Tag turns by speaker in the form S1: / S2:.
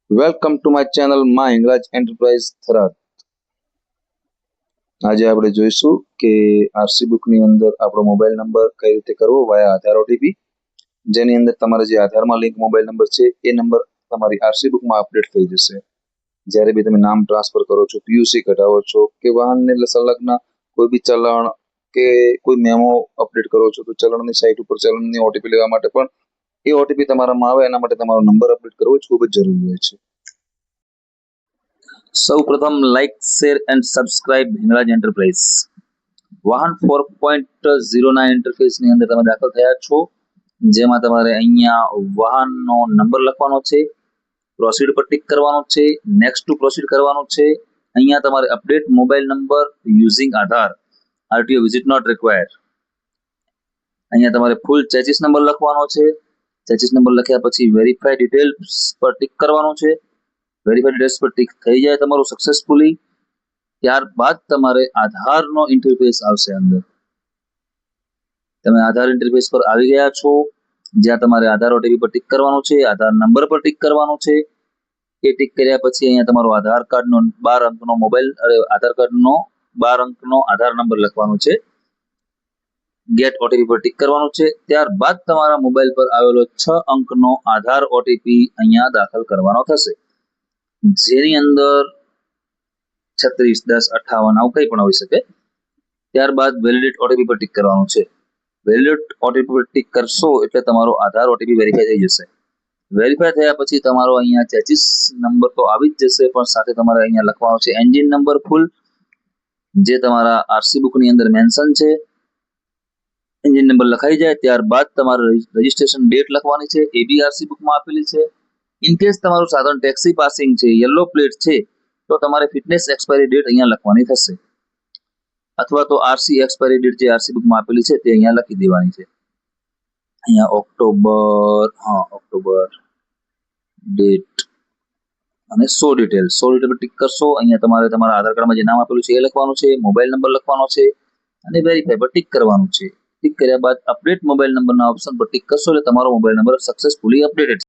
S1: Welcome to my channel માં Hinglaj enterprise Tharad. આજે આપણે જોઈશું કે આરસી બુકની અંદર આપણો મોબાઈલ નંબર કઈ રીતે કરવો વાયા આધાર ઓટીપી, જેની અંદર તમારે જે આધારમાં લિંક મોબાઈલ નંબર છે એ નંબર તમારી આરસી બુકમાં અપડેટ થઈ જશે. જ્યારે બી તમે નામ ટ્રાન્સફર કરો છો, પીયુસી કઢાવો છો કે વાહનને સંલગ્ન કોઈ બી ચલણ કે કોઈ મેમો અપડેટ કરો છો, તો ચલણની સાઇટ ઉપર ચલણની ઓટીપી લેવા માટે પણ એ ઓટીપી તમારામાં આવે, એના માટે તમારો નંબર અપડેટ કરવો ખૂબ જ જરૂરી હોય છે. સૌ પ્રથમ like, share and subscribe Hinglaj enterprise. વાહન 4.09 ઇન્ટરફેસની અંદર તમે દાખલ થયા છો, જેમાં તમારે અહીંયા વાહનનો નંબર લખવાનો છે, પ્રોસીડ પર ટિક કરવાનું છે, નેક્સ્ટ ટુ પ્રોસીડ કરવાનું છે. અહીંયા તમારે update mobile number using Aadhaar, RTO visit not require. અહીંયા તમારે ફૂલ ચેસિસ નંબર લખવાનો છે. ચેસિસ નંબર લખ્યા પછી વેરીફાઈ ડિટેલ્સ પર ટિક કરવાનું છે. વેરીફાઈ ડિટેલ્સ પર ટિક થઈ જાય તમારું સક્સેસફુલી, ત્યારબાદ તમારે આધારનો ઇન્ટરફેસ આવશે. અંદર તમે આધાર ઇન્ટરફેસ પર આવી ગયા છો, જ્યાં તમારે આધાર ઓટીપી પર ટિક કરવાનું છે, આધાર નંબર પર ટિક કરવાનું છે. એ ટિક કર્યા પછી અહીંયા તમારો આધાર કાર્ડનો 12 અંકનો મોબાઈલ આધાર કાર્ડનો 12 અંકનો આધાર નંબર લખવાનો છે. ગેટ ઓટીપી પર ટિક કરવાનું છે. ત્યારબાદ તમારા મોબાઈલ પર આવેલો 6 અંકનો આધાર ઓટીપી અહીંયા દાખલ કરવાનો થશે, જેની અંદર 36, 10, 58 આવું કંઈ પણ હોઈ શકે. ત્યારબાદ વેલિડેટ ઓટીપી પર ટિક કરવાનું છે. વેલિડેટ ઓટીપી પર ટિક કરશો એટલે તમારો આધાર ઓટીપી વેરીફાઈ થઈ જશે. વેરીફાઈ થયા પછી તમારો અહીંયા ચેસિસ નંબર તો આવી જ જશે, પણ સાથે તમારે અહીંયા લખવાનો છે એન્જિન નંબર ફૂલ, જે તમારા આરસી બુકની અંદર મેન્શન છે. એન્જિન નંબર લખાઈ જાય ત્યારબાદ તમારે રજીસ્ટ્રેશન ડેટ લખવાની છે, એ બી આરસી બુકમાં આપેલી છે. ઇનકેસ તમારું સાધન ટેક્સી પાસિંગ છે, યલો પ્લેટ છે, તો તમારે ફિટનેસ એક્સપાયરી ડેટ અહીંયા લખવાની થશે, અથવા તો આરસી એક્સપાયરી ડેટ જે આરસી બુકમાં આપેલી છે તે અહીંયા લખી દેવાની છે. અહીંયા ઓક્ટોબર ડેટ અને 100 ડિટેલ પર ટિક કરશો. અહીંયા તમારે તમારા આધાર કાર્ડમાં જે નામ આપેલું છે એ લખવાનું છે, મોબાઈલ નંબર લખવાનો છે અને વેરીફાઈ પર ટિક કરવાનું છે. ટિક કર્યા બાદ અપડેટ મોબાઈલ નંબરના ઓપ્શન પર ટિક કરશો એટલે તમારો મોબાઈલ નંબર સક્સેસફુલી અપડેટેડ